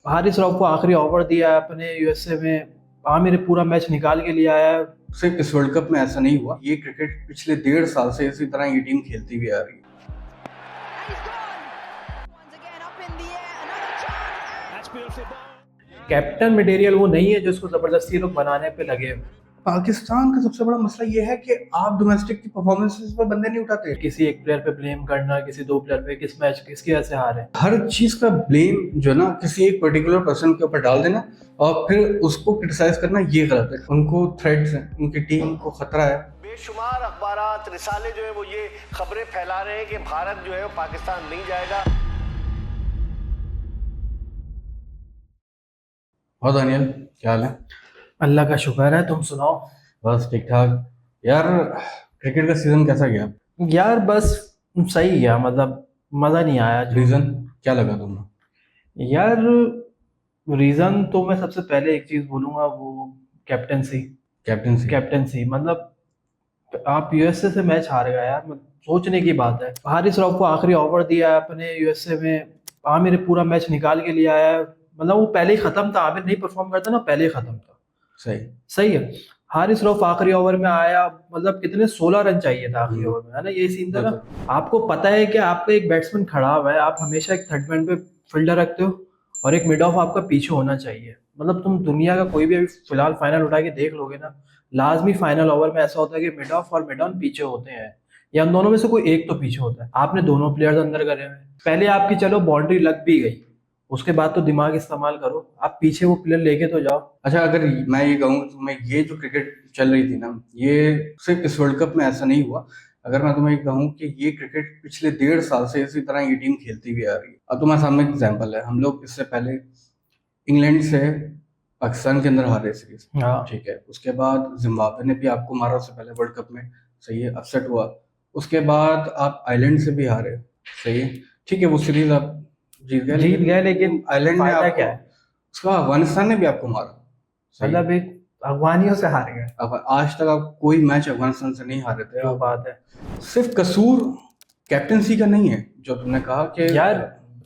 हारिस राव को आखिरी ओवर दिया है अपने यूएसए में। आमिर पूरा मैच निकाल के लिए आया है। सिर्फ इस वर्ल्ड कप में ऐसा नहीं हुआ, ये क्रिकेट पिछले 1.5 साल से इसी तरह ये टीम खेलती हुई आ रही है। कैप्टन मटेरियल वो नहीं है जो उसको जबरदस्ती लोग बनाने पे लगे। पाकिस्तान का सबसे बड़ा मसला ये है कि आप डोमेस्टिक की परफॉर्मेंसेस पर बंदे नहीं उठाते। किसी एक प्लेयर पे ब्लेम करना, किसी दो प्लेयर पे, किस मैच किसकी वजह से हारे। हर चीज का ब्लेम जो ना किसी एक पर्टिकुलर पर्सन के ऊपर डाल देना और फिर उसको क्रिटिसाइज करना, ये गलत है। उनको थ्रेट्स हैं, उनकी टीम को खतरा है। बेशुमार अखबारात रिसाले जो है वो ये खबरें फैला रहे हैं कि भारत जो है वो पाकिस्तान नहीं जाएगा। और दानियल, क्या हाल है? अल्लाह का शुक्र है, तुम सुनाओ। बस ठीक ठाक। यार, क्रिकेट का सीजन कैसा गया? यार बस सही गया, मतलब मज़ा नहीं आया। रीजन क्या लगा तुम्हें? यार रीज़न तो मैं सबसे पहले एक चीज़ बोलूँगा, वो कैप्टनसी। कैप्टनसी मतलब आप यूएसए से मैच हार गए यार, मतलब सोचने की बात है। हारिस राव को आखिरी ओवर दिया है अपने यूएसए में। आमिर पूरा मैच निकाल के लिए आया है। मतलब वो पहले ही खत्म था, आमिर नहीं परफॉर्म करता ना, पहले ही खत्म था। सही सही है। हारिस रऊफ आखिरी ओवर में आया, मतलब कितने 16 रन चाहिए था आखिरी ओवर में, है ना? ये सीन था ना। आपको पता है कि आपका एक बैट्समैन खड़ा हुआ है, आप हमेशा एक थर्ड मैन पे फील्डर रखते हो और एक मिड ऑफ आपका पीछे होना चाहिए। मतलब तुम दुनिया का कोई भी अभी फिलहाल फाइनल उठा के देख लोगे ना, लाजमी फाइनल ओवर में ऐसा होता है कि मिड ऑफ और मिड ऑन पीछे होते हैं, या उन दोनों में से कोई एक तो पीछे होता है। आपने दोनों प्लेयर्स अंदर करे हुए हैं। पहले आपकी चलो बाउंड्री लग भी गई, उसके बाद तो दिमाग इस्तेमाल करो, आप पीछे वो प्लेयर लेके तो जाओ। अच्छा, अगर मैं ये कहूँ तुम्हें, ये जो क्रिकेट चल रही थी ना, ये सिर्फ इस वर्ल्ड कप में ऐसा नहीं हुआ। अगर मैं तुम्हें कहूँ कि ये क्रिकेट पिछले 1.5 साल से इसी तरह ये टीम खेलती हुई आ रही है। अब तुम्हारे सामने एग्जाम्पल है, हम लोग इससे पहले इंग्लैंड से पाकिस्तान के अंदर हारे सीरीज, हाँ। ठीक है। उसके बाद जिम्बाब्वे ने भी आपको मारा उससे पहले वर्ल्ड कप में, सही है, अपसेट हुआ। उसके बाद आप आइलैंड से भी हारे, सही है, ठीक है, वो सीरीज आप जीत गए, लेकिन आइलैंड ने फायदा आपको, क्या है? उसका अफगानिस्तान ने भी आपको मारा, सही है। मतलब एक अफगानियों से हार गए। अब आज तक आप कोई मैच अफगानिस्तान से नहीं हारे थे। जो बात है, सिर्फ कसूर कैप्टनसी का नहीं है, जो तुमने कहा कि यार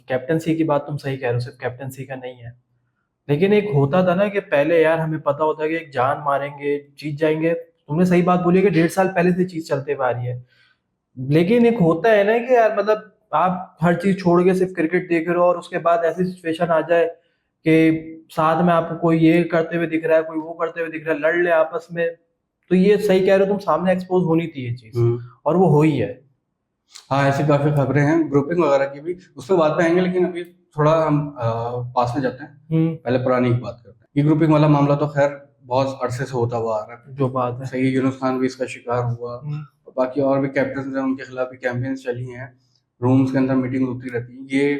कैप्टनसी की बात तुम सही कह रहे हो, सिर्फ कैप्टनसी का नहीं है। लेकिन एक होता था ना कि पहले यार हमें पता होता कि एक जान मारेंगे जीत जाएंगे। तुमने सही बात बोली कि 1.5 साल पहले से चीज चलते हुए आ रही है। लेकिन एक होता है ना कि यार मतलब आप हर चीज छोड़ के सिर्फ क्रिकेट देख रहे हो और उसके बाद ऐसी सिचुएशन आ जाए कि साथ में आपको कोई ये करते हुए दिख रहा है, कोई वो करते हुए दिख रहा है, लड़ ले आपस में। तो ये सही कह रहे हो तुम, सामने एक्सपोज होनी थी ये चीज, और वो हो ही है। हाँ, ऐसी काफी खबरें हैं ग्रुपिंग वगैरह की भी, उस पर बाद में आएंगे। लेकिन अभी थोड़ा हम पास में जाते हैं, पहले पुरानी की बात करते हैं। ये ग्रुपिंग वाला मामला तो खैर बहुत अरसे से होता हुआ आ रहा है, जो बात है। सही है। यूनुस खान भी इसका शिकार हुआ, और बाकी और भी कैप्टन हैं, उनके खिलाफ भी कैंपेन्स चली हैं, रूम्स के अंदर मीटिंग होती रहती है।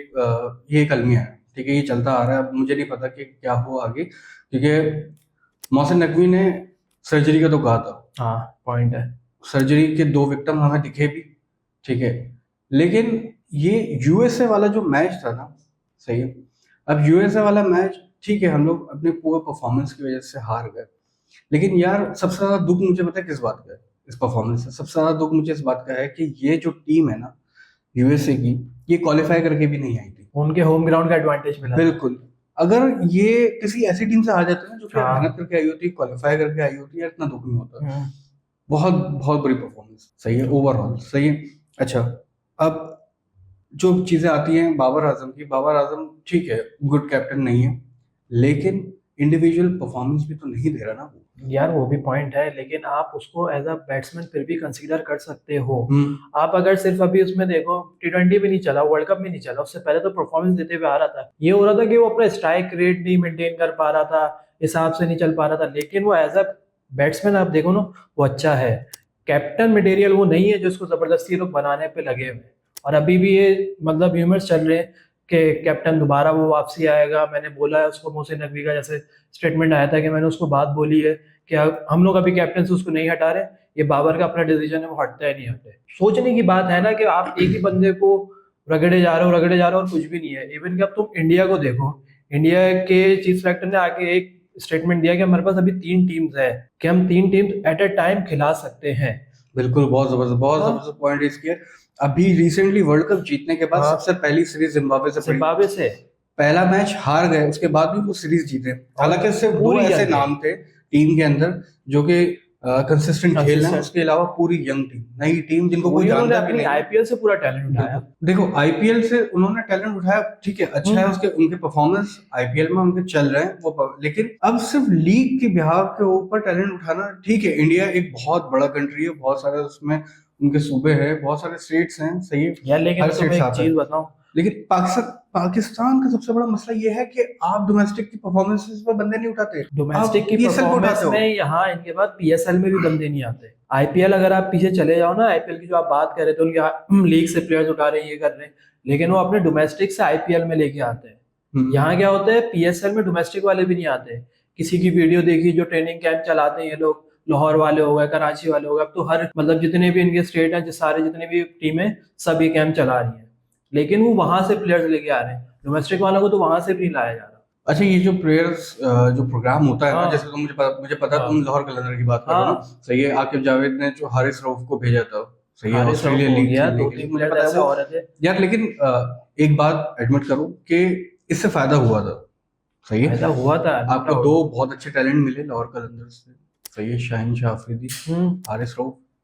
ये एक अलमिया है, ठीक है, ये चलता आ रहा है। अब मुझे नहीं पता कि क्या हुआ आगे, क्योंकि मोहसिन नकवी ने सर्जरी का तो कहा था। हाँ, पॉइंट है। सर्जरी के 2 विक्टिम हमें दिखे भी, ठीक है। लेकिन ये यूएसए वाला जो मैच था ना, सही है, अब यूएसए वाला मैच, ठीक है, हम लोग अपने पूरे परफॉर्मेंस की वजह से हार गए। लेकिन यार सबसे ज्यादा दुख मुझे पता है किस बात का है? इस परफॉर्मेंस से सबसे ज्यादा दुख मुझे इस बात का है कि ये जो टीम है ना यूएसए की, ये क्वालिफाई करके भी नहीं आई थी। उनके होम ग्राउंड का एडवांटेज मिला। बिल्कुल। अगर ये किसी ऐसी टीम से आ जाते ना जो कि हाँ। मेहनत करके आई होती, क्वालिफाई करके आई होती, यार इतना दुख नहीं होता। बहुत बहुत बुरी परफॉर्मेंस, सही है, ओवरऑल सही है। अच्छा, अब जो चीजें आती हैं बाबर आजम की, बाबर आजम ठीक है, गुड कैप्टन नहीं है, लेकिन इंडिविजुअल परफॉर्मेंस भी तो नहीं दे रहा ना वो। यार वो भी पॉइंट है, लेकिन आप उसको एज अ बैट्समैन फिर भी कंसीडर कर सकते हो। आप अगर सिर्फ अभी उसमें देखो, T20 भी नहीं चला, वर्ल्ड कप भी नहीं चला, उससे पहले तो परफॉर्मेंस देते हुए आ रहा था। ये हो रहा था कि वो अपना स्ट्राइक रेट नहीं मेंटेन कर पा रहा था, हिसाब से नहीं चल पा रहा था, लेकिन वो एज अ बैट्समैन आप देखो ना, वो अच्छा है। कैप्टन मटेरियल वो नहीं है जो उसको जबरदस्ती लोग बनाने पे लगे हुए। और अभी भी ये मतलब ह्यूमर्स चल रहे हैं कि कैप्टन दोबारा वो वापसी आएगा। मैंने बोला है उसको, मोहसिन नकवी का जैसे स्टेटमेंट आया था कि मैंने उसको बात बोली है कि हम लोग अभी कैप्टन से उसको नहीं हटा रहे, ये बाबर का अपना डिसीजन है, वो हटता है नहीं हटते। सोचने की बात है ना कि आप एक ही बंदे को रगड़े जा रहे हो और कुछ भी नहीं है। इवन कि अब तुम इंडिया को देखो, इंडिया के चीफ सेलेक्टर ने आके एक स्टेटमेंट दिया कि हमारे पास अभी 3 टीम्स है कि हम 3 टीम्स एट अ टाइम खिला सकते हैं। बिल्कुल, बहुत जबरदस्त पॉइंट इसके। अभी रिसेंटली वर्ल्ड कप जीतने के बाद सबसे पहली सीरीज जिम्बाब्वे से पड़ी। जिम्बाब्वे से पहला मैच हार गए, उसके बाद भी वो सीरीज जीते। हालांकि सिर्फ दो पूरी ऐसे young नाम थे टीम के अंदर जो कि कंसिस्टेंट खेल रहे हैं, Consistent। उसके अलावा पूरी यंग टीम, नई टीम जिनको कोई उन्होंने जानता भी अपनी नहीं। आईपीएल से पूरा टैलेंट उठाया। देखो आईपीएल से उन्होंने टैलेंट उठाया, ठीक है, अच्छा है, उसके उनके परफॉर्मेंस आईपीएल में उनके चल रहे हैं वो, लेकिन अब सिर्फ लीग के बिहाव के ऊपर टैलेंट उठाना, ठीक है, इंडिया एक बहुत बड़ा कंट्री है, बहुत सारे उसमें उनके सूबे हैं, बहुत सारे स्टेट्स हैं, सही है यार लेकिन हर तुम्हें स्टेट एक आता है, चीज बताऊं, लेकिन पाकिस्तान का सबसे बड़ा मसला ये है कि आप डोमेस्टिक की परफॉर्मेंसेस पर बंदे नहीं उठाते, डोमेस्टिक आप की PSL पे परफॉर्मेंस उठाते हो। में यहाँ इनके पास पीएसएल में भी बंदे नहीं आते। आईपीएल अगर आप पीछे चले जाओ ना, आईपीएल की जो आप बात कर रहे थे, उनके लीग से प्लेयर्स उठा रहे हैं, ये कर रहे हैं, लेकिन वो अपने डोमेस्टिक से आईपीएल में लेके आते हैं। यहाँ क्या होता है, पीएसएल में डोमेस्टिक वाले भी नहीं आते। किसी की वीडियो देखी, जो ट्रेनिंग कैंप चलाते हैं ये लोग, लाहौर वाले हो गए, कराची वाले हो गए, अब तो हर मतलब जितने भी इनके स्टेट हैं, सारे जितने भी टीमें सब ये कैंप चला रही है, लेकिन वो वहां से प्लेयर्स लेके आ रहे हैं। डोमेस्टिक वालों को तो वहां से भी नहीं लाया जा रहा। अच्छा, ये जो प्लेयर्स जो प्रोग्राम होता है ना, हाँ। जैसे तो मुझे पता हाँ। तुम लाहौर कलंदर की बात कर रहे हो हाँ। ना, सही है, आकिब जावेद ने जो हारिस रऊफ को भेजा था, सही है, हारिस ऑस्ट्रेलिया रऊफ हो लीग गया, खेलने दो के लिए, तीन मुझे प्लेयर पता ऐसे है वो और थे। यार, लेकिन एक बात एडमिट करो कि इससे फायदा हुआ था, सही है, ऐसा हुआ था, no आपको doubt। दो बहुत अच्छे टैलेंट मिले लाहौर कलंदर से, सही है, शाहीन शाह अफरीदी,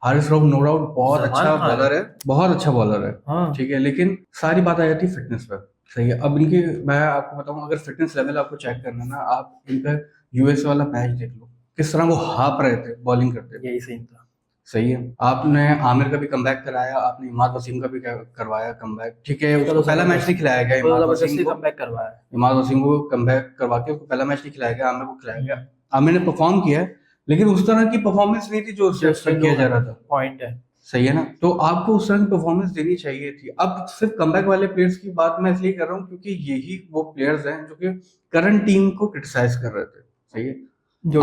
हारिस रऊफ नो डाउट बहुत सलमान अच्छा खान। बॉलर है, बहुत अच्छा बॉलर है, हाँ। ठीक है, लेकिन सारी बात आ जाती है फिटनेस पर, सही है। अब इनकी मैं आपको बताऊं, अगर फिटनेस लेवल आपको चेक करना ना, आप इनका यूएस वाला मैच देख लो, किस तरह वो हाँप रहे थे बॉलिंग करते थे, यही सीन था। सही है। आपने आमिर का भी कमबैक कराया, आपने इमाद वसीम का भी करवाया कमबैक, ठीक है, उसको पहला मैच नहीं खिलाया गया, इमाद वसीम जबरदस्ती को, कमबैक करवाया है। इमाद वसीम को कमबैक करवा के उसको पहला मैच नहीं खिलाया गया, आमिर को खिलाया गया, आमिर ने परफॉर्म किया है, लेकिन उस तरह की परफॉर्मेंस नहीं थी जो उससे एक्सपेक्ट किया जा रहा था, पॉइंट है। सही है ना, तो आपको उस तरह की परफॉर्मेंस देनी चाहिए थी। अब सिर्फ कमबैक वाले प्लेयर्स की बात मैं इसलिए कर रहा हूँ क्योंकि यही वो प्लेयर्स हैं जो कि करंट टीम को क्रिटिसाइज कर रहे थे, सही है, जो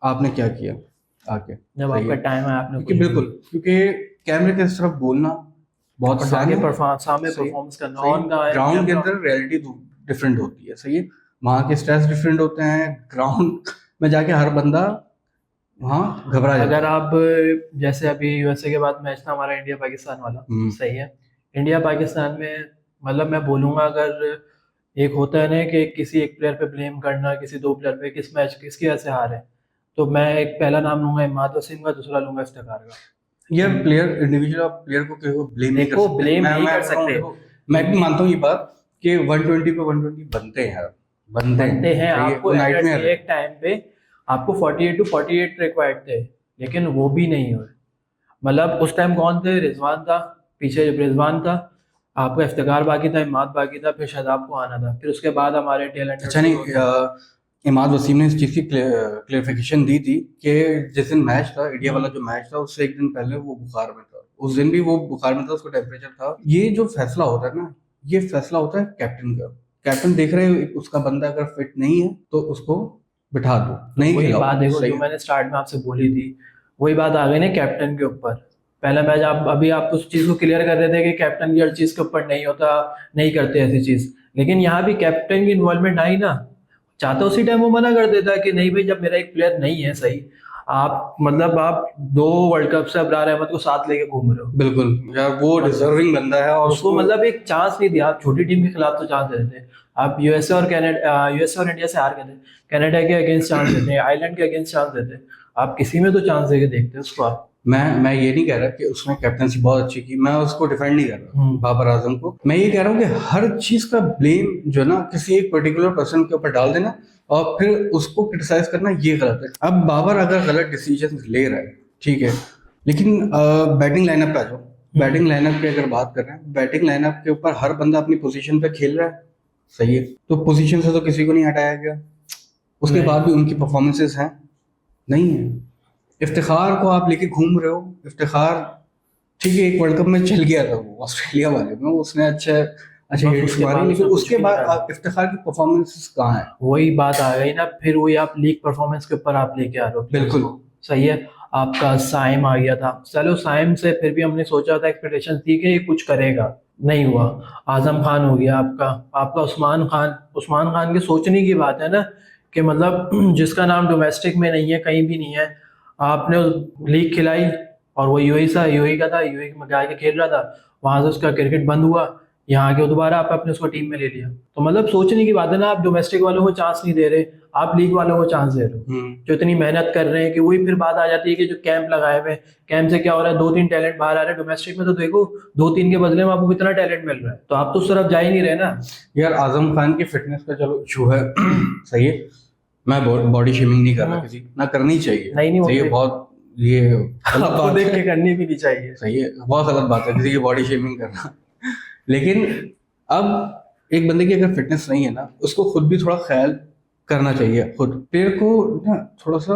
आपने क्या किया आके, जब सही आपका है? टाइम है आपने क्योंकि बिल्कुल, क्योंकि कैमरे के तरफ बोलना बहुत आसान है, सामने सही है, परफॉर्मेंस करना, सही है। ऑन का ग्राउंड के अंदर रियलिटी डिफरेंट होती है, सही है, वहाँ के स्ट्रेस डिफरेंट होते हैं, ग्राउंड में जाके हर बंदा वहाँ घबरा जाता अगर है। आप जैसे अभी यूएसए के बाद मैच था हमारा इंडिया पाकिस्तान वाला, सही है, इंडिया पाकिस्तान में मतलब मैं बोलूंगा, अगर एक होता है ना कि किसी एक प्लेयर पे ब्लेम करना, किसी दो प्लेयर पे, किस मैच किसकी वजह से हार है, तो मैं एक पहला नाम लूंगा इमाद वसीम का, दूसरा लूंगा इफ्तिखार का। ये प्लेयर इंडिविजुअल आप प्लेयर को किसी को ब्लेम नहीं कर देखो, सकते, blame नहीं मैं कर सकते। देखो, मैं भी मानता हूँ ये बात कि 120 पे 120 बनते हैं यार, बनते हैं, सही है, आपको नाइटमेयर है। एक टाइम पे आपको 48 टू 48 रिक्वायर्ड थे, लेकिन वो भी नहीं हुए। मतलब उस टाइम कौन थे, रिजवान था, पीछे जब रिजवान था, आपका इफ्तिखार बाकी था, इमाद बाकी था, फिर शादाब को आना था, फिर उसके बाद हमारे टैलेंट। अच्छा नहीं, इमाद वसीम ने इस चीज़ की क्लेरिफिकेशन दी थी कि जिस दिन मैच था, इंडिया वाला जो मैच था, उससे एक दिन पहले वो बुखार में था, उस दिन भी वो बुखार में था, उसको टेम्परेचर था। ये जो फैसला होता है ना, ये फैसला होता है कैप्टन का। कैप्टन देख रहे हैं उसका बंदा अगर फिट नहीं है तो उसको बिठा दो, नहीं वही खिलाओ, बात देखो सही जो है। मैंने स्टार्ट में आपसे बोली थी, वही बात आ गई ना कैप्टन के ऊपर। पहला मैच आप उस चीज को क्लियर कर रहे थे कि कैप्टन की हर चीज के ऊपर नहीं होता, नहीं करते ऐसी चीज, लेकिन यहाँ भी कैप्टन की इन्वॉल्वमेंट आई ना, चाहता उसी टाइम वो मना कर देता है कि नहीं भाई, जब मेरा एक प्लेयर नहीं है सही, आप मतलब आप 2 वर्ल्ड कप से अबरार अहमद को साथ लेके घूम रहे हो, बिल्कुल यार, वो डिजर्विंग बंदा है और उसको मतलब एक चांस नहीं दिया। आप छोटी टीम के खिलाफ तो चांस देते थे, आप यूएसए और इंडिया से हार गए थे, कनाडा के अगेंस्ट चांस देते हैं, आयरलैंड के अगेंस्ट चांस देते हैं, आप किसी में तो चांस देके देखते उसको आप। मैं ये नहीं कह रहा कि उसने कैप्टनसी बहुत अच्छी की, मैं उसको डिफेंड नहीं कर रहा बाबर आजम को, मैं ये कह रहा हूँ कि हर चीज का ब्लेम जो ना किसी एक पर्टिकुलर पर्सन के ऊपर डाल देना और फिर उसको क्रिटिसाइज करना, ये गलत है। अब बाबर अगर गलत डिसीजन ले रहा है, ठीक है, लेकिन बैटिंग लाइनअप पे आ जाओ, बैटिंग लाइनअप की अगर बात कर रहे हैं, बैटिंग लाइनअप के ऊपर हर बंदा अपनी पोजीशन पे खेल रहा है, सही है, तो पोजीशन से तो किसी को नहीं हटाया गया, उसके बाद भी उनकी परफॉर्मेंसेस हैं, नहीं है। इफ्तिखार को आप लेके घूम रहे हो, इफ्तिखार ठीक है, एक वर्ल्ड कप में चल गया था वो ऑस्ट्रेलिया वाले में, उसने अच्छे हिट्स मारे, लेकिन उसके बाद इफ्तिखार की परफॉर्मेंसेस कहाँ है? वही बात आ गई ना, फिर वही आप लीग परफॉर्मेंस के ऊपर आप लेके आ रहे हो। बिल्कुल सही है, आपका साइम आ गया था, चलो साइम से फिर भी हमने सोचा था, एक्सपेक्टेशन थी कि ये कुछ करेगा, नहीं हुआ। आजम खान हो गया आपका उस्मान खान के सोचने की बात है ना, कि मतलब जिसका नाम डोमेस्टिक में नहीं है, कहीं भी नहीं है, आपने लीग खिलाई और वो यूएई का था, यूएई में जाके खेल रहा था, वहां से उसका क्रिकेट बंद हुआ, यहाँ आके दोबारा आपने उसको टीम में ले लिया। तो मतलब सोचने की बात है ना, आप डोमेस्टिक वालों को चांस नहीं दे रहे, आप लीग वालों को चांस दे रहे हो जो इतनी मेहनत कर रहे हैं। कि वही फिर बात आ जाती है कि जो कैंप लगाए हुए, कैंप से क्या हो रहा है, 2-3 टैलेंट बाहर आ रहे हैं। डोमेस्टिक में तो देखो 2-3 के बदले में आपको कितना टैलेंट मिल रहा है, तो आप तो उस तरफ जा ही नहीं रहे ना यार। आजम खान की फिटनेस का चलो इशू है सही है, मैं बॉडी शेमिंग नहीं कर रहा किसी, ना करनी चाहिए, नहीं सही है, बहुत ये गलत आपको बात देख है, के करनी भी नहीं चाहिए। सही है, बहुत गलत बात है किसी की बॉडी शेमिंग करना लेकिन अब एक बंदे की अगर फिटनेस नहीं है ना, उसको खुद भी थोड़ा ख्याल करना चाहिए। खुद प्लेयर को ना थोड़ा सा,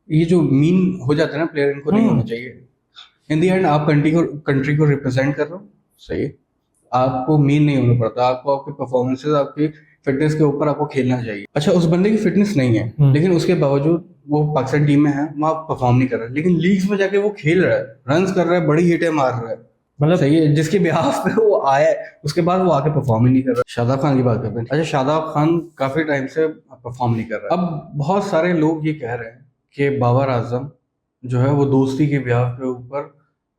ये जो मीन हो जाता है ना प्लेयर, इनको नहीं होना चाहिए। इन दी एंड आप कंट्री को रिप्रेजेंट कर रहे हो, सही है, आपको मीन नहीं होना पड़ता, आपको आपके परफॉर्मेंसेस, आपकी फिटनेस के ऊपर आपको खेलना चाहिए। अच्छा, उस बंदे की फिटनेस नहीं है लेकिन उसके बावजूद वो पाकिस्तान टीम में है, वहाँ परफॉर्म नहीं कर रहा है, लेकिन लीग्स में जाके वो खेल रहा है, रन्स कर रहा है, बड़ी हिटें मार रहा है, मतलब सही है, जिसके बिहाफ पे वो आया है, उसके बाद वो आके परफॉर्म ही नहीं कर रहा। शादाब खान की बात करते हैं। अच्छा, शादाब खान काफी टाइम से परफॉर्म नहीं कर रहा। अब बहुत सारे लोग ये कह रहे हैं कि बाबर आजम जो है वो दोस्ती के बिहाफ के ऊपर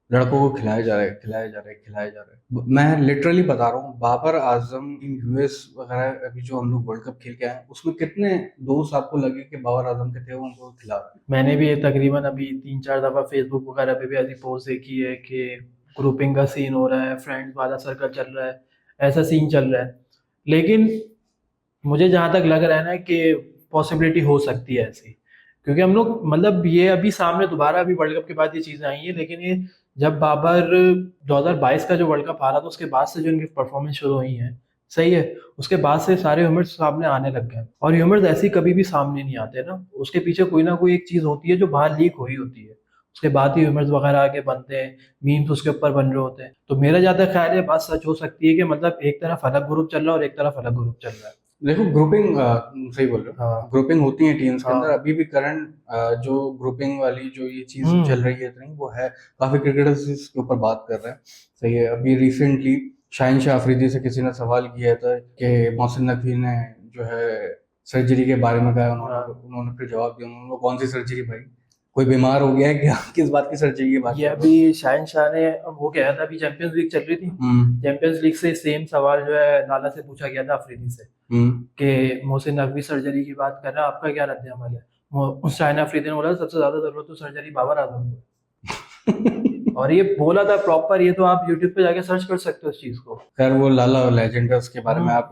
लड़कों को खिलाया जा रहा है। मैं लिटरली बता रहा हूँ, बाबर आजम इन यूएस वगैरह अभी जो हम लोग वर्ल्ड कप खेल के आए, उसमें कितने दोस्त आपको लगे कि बाबर आजम के थे वो उनको खिला रहे? मैंने भी ये तकरीबन अभी 3-4 दफा फेसबुक वगैरह पे भी ऐसी पोस्ट देखी है कि ग्रुपिंग का सीन हो रहा है, फ्रेंड्स वाला सर्कल चल रहा है, ऐसा सीन चल रहा है। लेकिन मुझे जहाँ तक लग रहा है ना कि पॉसिबिलिटी हो सकती है ऐसी, क्योंकि हम लोग मतलब ये अभी सामने दोबारा अभी वर्ल्ड कप के बाद ये चीज़ें आई हैं, लेकिन ये जब बाबर 2022 का जो वर्ल्ड कप हारा था उसके बाद से जो इनकी परफॉर्मेंस शुरू हुई है, सही है, उसके बाद से सारे ह्यूमर्स सामने आने लग गए। और ह्यूमर्स ऐसे कभी भी सामने नहीं आते ना, उसके पीछे कोई ना कोई एक चीज़ होती है जो बाहर लीक हुई होती है, उसके बाद ही ह्यूमर्स वगैरह आगे बनते हैं, मीम्स उसके ऊपर बन रहे होते हैं। तो मेरा ज़्यादा ख्याल है बात सच हो सकती है कि मतलब एक तरफ अलग ग्रुप चल रहा है और एक तरफ अलग ग्रुप चल रहा है। देखो ग्रुपिंग, सही बोल रहे हो, हाँ ग्रुपिंग होती है टीम्स के हाँ। अंदर, अभी भी करंट जो ग्रुपिंग वाली जो ये चीज हम्म। चल रही है इतनी, वो है, काफी क्रिकेटर्स इसके ऊपर बात कर रहे हैं, सही है। अभी रिसेंटली शाहिन शाह अफरीदी से किसी ने सवाल किया था कि मोहसिन नकवी ने जो है सर्जरी के बारे में कहा, उन्होंने फिर जवाब दिया, उन्होंने कौन सी सर्जरी भाई, कोई बीमार हो गया है क्या, किस बात की सर्जरी की बात ये कर रहे अभी शाहिन शाह ने वो कहा था, अभी चैंपियंस लीग चल रही थी, हो? चैंपियंस लीग से सेम सवाल जो है लाला से पूछा गया था अफरीदी से कि मोहसिन नकवी सर्जरी की बात कर रहा है, आपका क्या रद्द अमल है। उस शाहिन अफरीदी ने बोला सबसे ज्यादा जरूरत तो सर्जरी बाबर आजम को और ये बोला था प्रॉपर, ये तो आप यूट्यूब पे जाके सर्च कर सकते हो इस चीज को। खैर वो लाला लेजेंड है, उसके बारे में आप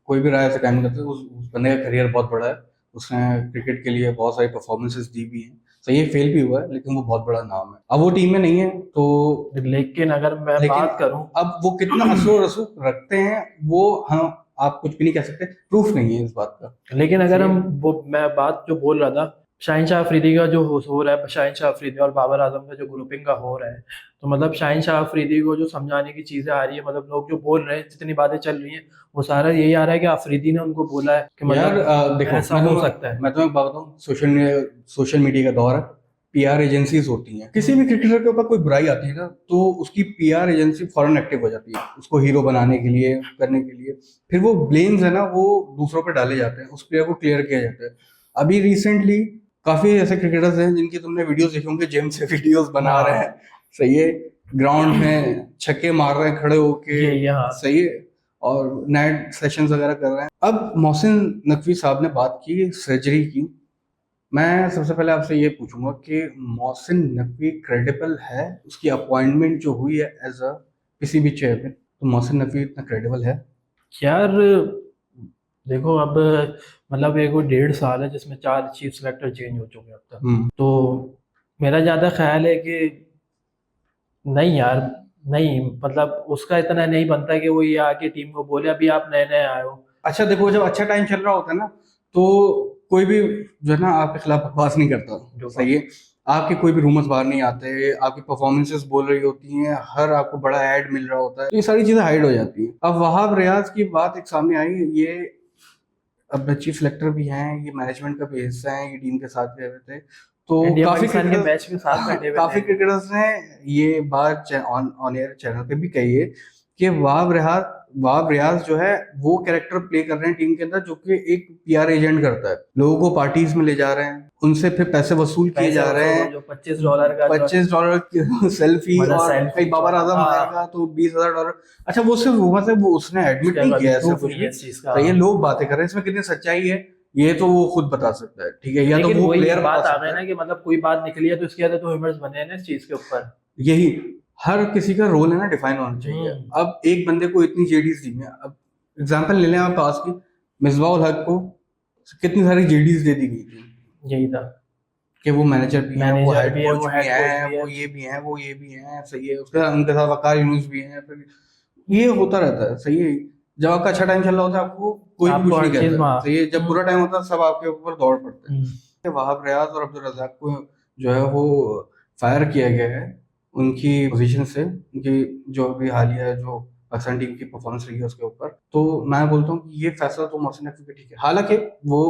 कोई भी राय से काम नहीं करते, उस बंदे का करियर बहुत बड़ा है, उसने क्रिकेट के लिए बहुत सारी परफॉर्मेंसेस दी भी हैं, सही है, फेल भी हुआ है, लेकिन वो बहुत बड़ा नाम है। अब वो टीम में नहीं है तो, लेकिन अगर मैं बात करूं, अब वो कितना असर रसूख रखते हैं वो हम आप कुछ भी नहीं कह सकते, प्रूफ नहीं है इस बात का। लेकिन अगर हम वो मैं बात जो बोल रहा था शाहिन शाह अफरीदी का जो हो रहा है, शाहिन शाह अफरीदी और बाबर आजम का जो ग्रुपिंग का हो रहा है, तो मतलब शाहिन शाह अफरीदी को जो समझाने की चीजें आ रही है, मतलब लोग जो बोल रहे हैं, जितनी बातें चल रही हैं, वो सारा यही आ रहा है कि अफरीदी ने उनको बोला है कि मतलब देखो, ऐसा हो सकता है। मैं तुम्हें बात बताऊं, सोशल मीडिया का दौर है, पीआर एजेंसीज होती हैं, किसी भी क्रिकेटर के ऊपर कोई बुराई आती है ना, तो उसकी पीआर एजेंसी फौरन एक्टिव हो जाती है, उसको हीरो बनाने के लिए, करने के लिए, फिर वो ब्लेम्स है ना वो दूसरों पर डाले जाते हैं, उस प्लेयर को क्लियर किया जाता है। अभी रिसेंटली काफी ऐसे क्रिकेटर्स हैं जिनकी तुमने वीडियोस देखे होंगे, जिम से वीडियोस बना रहे हैं, सही है, ग्राउंड में छक्के मार रहे हैं खड़े होके, सही है, और नेट सेशंस वगैरह कर रहे हैं। अब मोहसिन नकवी साहब ने बात की सर्जरी की, मैं सबसे पहले आपसे ये पूछूंगा कि मोहसिन नकवी क्रेडिबल है? उसकी अपॉइंटमेंट जो हुई है एज अ किसी भी चेयर पे, तो मोहसिन नकवी इतना क्रेडिबल है? यार देखो, अब मतलब एक 1.5 साल है जिसमें 4 चीफ सेलेक्टर चेंज हो चुके हैं अब तक, तो मेरा ज्यादा ख्याल है कि नहीं यार, नहीं, मतलब उसका इतना नहीं बनता कि वो ये आके टीम को बोले अभी आप नए नए आए हो। अच्छा देखो, जब अच्छा टाइम चल रहा होता है ना, तो कोई भी जो है ना आपके खिलाफ बकवास नहीं करता, सही है, आपके कोई भी रूमर्स बाहर नहीं आते, आपकी परफॉर्मेंसेस बोल रही होती हैं, हर आपको बड़ा ऐड मिल रहा होता है, तो ये सारी चीजें हाइड हो जाती हैं। अब वहाब रियाज की बात एक सामने आई, ये अब चीफ सेलेक्टर भी हैं, ये मैनेजमेंट का भी हिस्सा है, ये टीम के साथ गए हुए थे, तो काफी क्रिकेटर्स ने ये बात ऑन एयर चैनल पे भी कही है कि वाब रियाज जो है वो कैरेक्टर प्ले कर रहे हैं टीम के अंदर, जो कि एक पीआर एजेंट करता है, लोगों को पार्टीज में ले जा रहे हैं, उनसे फिर पैसे वसूल किए जा रहे हैं, जो $25 का $25 की सेल्फी, मतलब और सेल्फी कहीं बाबर आजम हाँ। आएगा तो $20,000। अच्छा वो सिर्फ वो मतलब वो उसने एडमिट नहीं किया ऐसा कुछ भी, तो ये लोग बातें कर रहे हैं, इसमें कितनी सच्चाई है ये तो वो खुद बता सकता है, ठीक है, या तो लेकिन वो वही प्लेयर बात बता आ सकता गई है। ना कि मतलब कोई बात निकली है तो इसके अंदर तो ह्यूमर्स बने हैं ना इस चीज के ऊपर। यही हर किसी का रोल है ना डिफाइन होना चाहिए। अब एक बंदे को इतनी जेडीज दी हैं, अब एग्जांपल ले लें आप पास की, मिसबाह उल हक को कितनी सारी जेडीज दे दी गई थी यही था कि वो मैनेजर भी हैं, वो हेड कोच वो भी हेड कोच हैं, भी है। वो ये भी हैं, वो ये भी हैं, सही है, उसके साथ उनके साथ वकार यूनुस भी हैं, फिर ये होता रहता है, सही है। जब आपका अच्छा टाइम चल रहा होता है आपको कोई भी आपको कुछ नहीं हर चीज कहता, सही है, जब बुरा टाइम होता है सब आपके ऊपर दौड़ पड़ते हैं। वहाब रियाज और अब्दुल रज़ाक को जो है वो फायर किया गया है उनकी पोजीशन से, उनकी जो भी हालिया जो पाकिस्तान टीम की परफॉर्मेंस रही है उसके ऊपर, तो मैं बोलता हूँ कि ये फैसला तो मोहसिन नकवी का ठीक है। हालांकि वो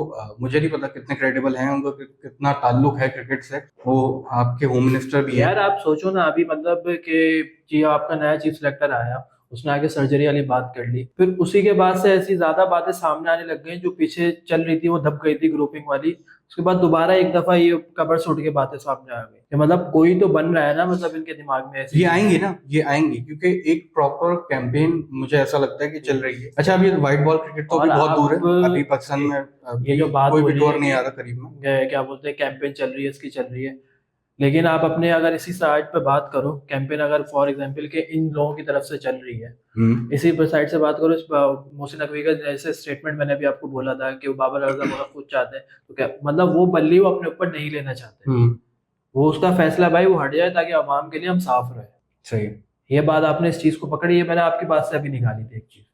मुझे नहीं पता कितने क्रेडिबल हैं, उनका कितना ताल्लुक है क्रिकेट से, वो आपके होम मिनिस्टर भी हैं। यार आप सोचो ना अभी मतलब कि जी आपका नया चीफ सेलेक्टर आया, उसने आगे सर्जरी वाली बात कर ली, फिर उसी के बाद से ऐसी ज्यादा बातें सामने आने लग गई जो पीछे चल रही थी वो दब गई थी ग्रुपिंग वाली, उसके बाद दोबारा एक दफा ये कबर से उठ के बातें सामने आ गई। मतलब कोई तो बन रहा है ना मतलब इनके दिमाग में ऐसी ये आएंगी ना, ये आएंगी क्योंकि एक प्रॉपर कैंपेन मुझे ऐसा लगता है कि चल रही है। अच्छा अभी व्हाइट बॉल क्रिकेट तो अभी बहुत दूर है, अभी पाकिस्तान में ये जो बात कोई भी बोली टूर है नहीं कि आ रहा करीब में, क्या बोलते हैं कैंपेन चल रही है इसकी चल रही है, लेकिन आप अपने अगर इसी साइड पे बात करो कैंपेन अगर फॉर एग्जांपल के इन लोगों की तरफ से चल रही है, इसी पर साइड से बात करो, इस मोहसिन नकवी का जैसे स्टेटमेंट मैंने भी आपको बोला था कि वो बाबर आजम होना खुद चाहते हैं, तो क्या मतलब वो बल्ली वो अपने ऊपर नहीं लेना चाहते, वो उसका फैसला भाई वो हट जाए ताकि आवाम के लिए हम साफ रहे। सही ये बात आपने इस चीज को पकड़ी है, मैंने आपकी बात से अभी निकाली थी एक चीज।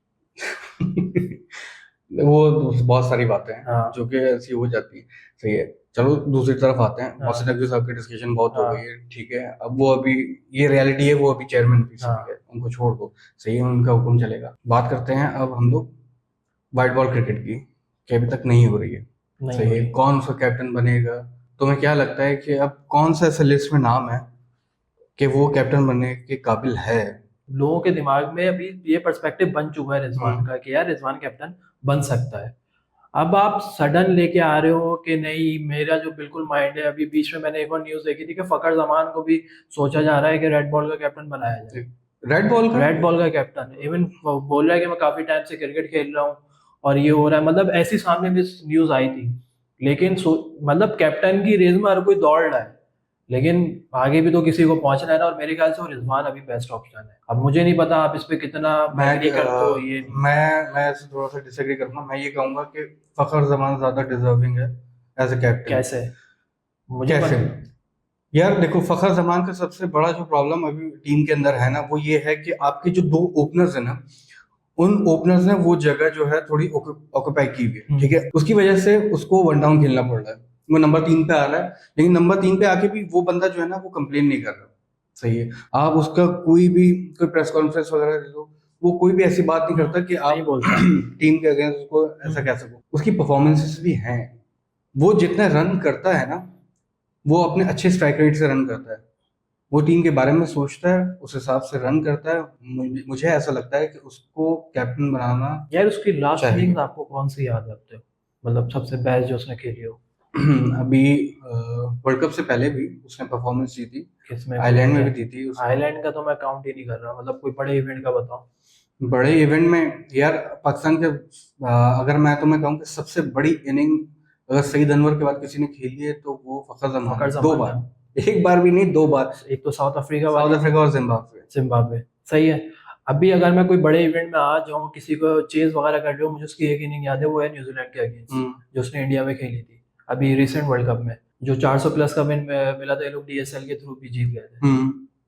वो बहुत सारी बातें हैं हाँ। जो कि ऐसी हो जाती है, सही है। चलो दूसरी तरफ आते हैं, हाँ। मोहसिन नकवी साहब की डिस्कशन बहुत हो हाँ। गई है, ठीक है, अब वो अभी ये रियलिटी है, वो अभी चेयरमैन पीसीबी हाँ। है, उनको छोड़ दो, सही है, उनका हुक्म चलेगा। बात करते हैं अब हम लोग व्हाइट बॉल क्रिकेट की, कि अभी तक नहीं हो रही है, सही है, कौन उसका कैप्टन बनेगा, तुम्हें क्या लगता है कि अब कौन सा ऐसा लिस्ट में नाम है कि वो कैप्टन बनने के काबिल है? लोगों के दिमाग में अभी ये पर्सपेक्टिव बन चुका है रिजवान का कि यार रिजवान कैप्टन बन सकता है। अब आप सडन लेके आ रहे हो कि नहीं, मेरा जो बिल्कुल माइंड है, अभी बीच में मैंने एक और न्यूज देखी थी कि फखर जमान को भी सोचा जा रहा है कि रेड बॉल का कैप्टन बनाया जाए। रेड बॉल का कैप्टन इवन बोल रहा है कि मैं काफी टाइम से क्रिकेट खेल रहा हूँ और ये हो रहा है, मतलब ऐसी सामने भी न्यूज आई थी, लेकिन मतलब कैप्टन की रेस में हर कोई दौड़ रहा है, लेकिन आगे भी तो किसी को पहुंचना है ना, और मेरे ख्याल से वो रिजवान अभी बेस्ट ऑप्शन है। अब मुझे नहीं पता आप इस पे कितना एग्री करते हो, ये मैं इससे थोड़ा सा डिसएग्री करूंगा। मैं ये कहूंगा कि फखर जमान ज्यादा डिजर्विंग है एज अ कैप्टन। कैसे? मुझे कैसे? यार देखो, फखर जमान का सबसे बड़ा जो प्रॉब्लम अभी टीम के अंदर है ना, वो ये है कि आपके जो दो ओपनर्स है ना, उन ओपनर्स ने वो जगह जो है थोड़ी ऑक्यूपाई की हुई है, ठीक है, उसकी वजह से उसको वन डाउन खेलना पड़ रहा है, वो नंबर 3 पे आ रहा है, लेकिन नंबर 3 पे आके भी वो बंदा जो है ना वो कंप्लेन नहीं कर रहा, सही है। आप उसका कोई प्रेस कॉन्फ्रेंस वगैरह ले लो, वो कोई भी ऐसी बात नहीं करता कि आप टीम के अगेंस्ट उसको ऐसा कह सको। उसकी परफॉर्मेंसेस भी हैं, वो जितना रन करता है ना, वो अपने अच्छे स्ट्राइक रेट से रन करता है, वो टीम के बारे में सोचता है, उस हिसाब से रन करता है। मुझे ऐसा लगता है कि उसको कैप्टन बनाना। यार उसकी लास्ट इनिंग्स आपको कौन सी याद है, मतलब सबसे बेस्ट जो उसने खेली हो? अभी वर्ल्ड कप से पहले भी उसने परफॉर्मेंस दी थी, किसमें? आयरलैंड में भी दी थी। आयरलैंड का तो मैं काउंट ही नहीं कर रहा, मतलब कोई बड़े इवेंट का बताओ। बड़े इवेंट में यार पाकिस्तान के अगर मैं तुम्हें कहूँ कि सबसे बड़ी इनिंग अगर सईद अनवर के बाद किसी ने खेली है तो वो फखर जमान, 2 बार, एक बार भी नहीं 2 बार, एक तो साउथ अफ्रीका और जिम्बाब्वे। सही है। अभी अगर मैं कोई बड़े इवेंट में आ जाऊँ, किसी को चेज वगैरह कर रहे हो, मुझे उसकी एक इनिंग याद है, वो है न्यूजीलैंड के अगेंस्ट जो उसने इंडिया में खेली थी अभी रिसेंट वर्ल्ड कप में, जो 400 प्लस का विन मिला था, ये लोग डीएसएल के थ्रू भी जीत गए थे,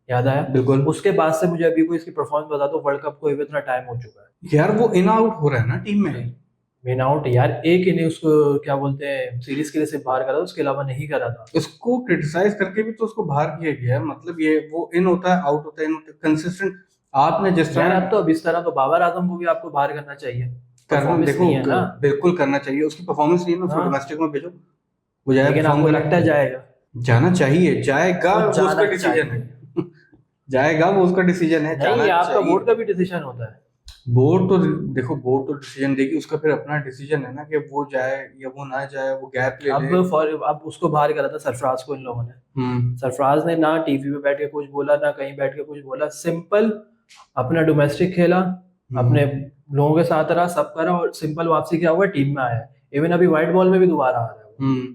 याद आया? बिल्कुल। उसके बाद से मुझे अभी कोई इसकी परफॉर्मेंस बता दो, वर्ल्ड कप को इतना टाइम हो चुका है यार, वो इन आउट हो रहा है ना टीम में, इन आउट यार, एक इनिंग उसको क्या बोलते हैं सीरीज के लिए सिर्फ बाहर करा था, उसके अलावा नहीं करा था। उसको क्रिटिसाइज करके भी तो उसको बाहर किया गया, मतलब ये वो इन होता है आउट होता है, कंसिस्टेंट। आपने जिस तरह आप तो अब इस तरह तो बाबर आजम को भी आपको बाहर करना चाहिए, करना, देखो बिल्कुल करना चाहिए, उसकी परफॉर्मेंस नहीं है ना, डोमेस्टिक में भेजो वो जाए, लेकिन आपको लगता है जाएगा? जाना चाहिए, जाएगा, उसका डिसीजन है। जाएगा, वो उसका डिसीजन है, नहीं, जाना आपका चाहिए। बोर्ड का भी डिसीजन होता है। बोर्ड तो देखो, बोर्ड तो डिसीजन देगी, उसका फिर अपना डिसीजन है ना कि वो जाए या वो ना जाए, वो गैप ले ले। अब उसको बाहर करा था सरफराज को इन लोगों ने। सरफराज ने ना टीवी पे बैठ के कुछ बोला, ना कहीं बैठ के कुछ बोला, सिंपल अपना डोमेस्टिक खेला, अपने लोगों के साथ रहा, सब करा, और सिंपल वापसी क्या हुआ, टीम में आया। इवन अभी व्हाइट बॉल में भी दोबारा आ रहा है वो।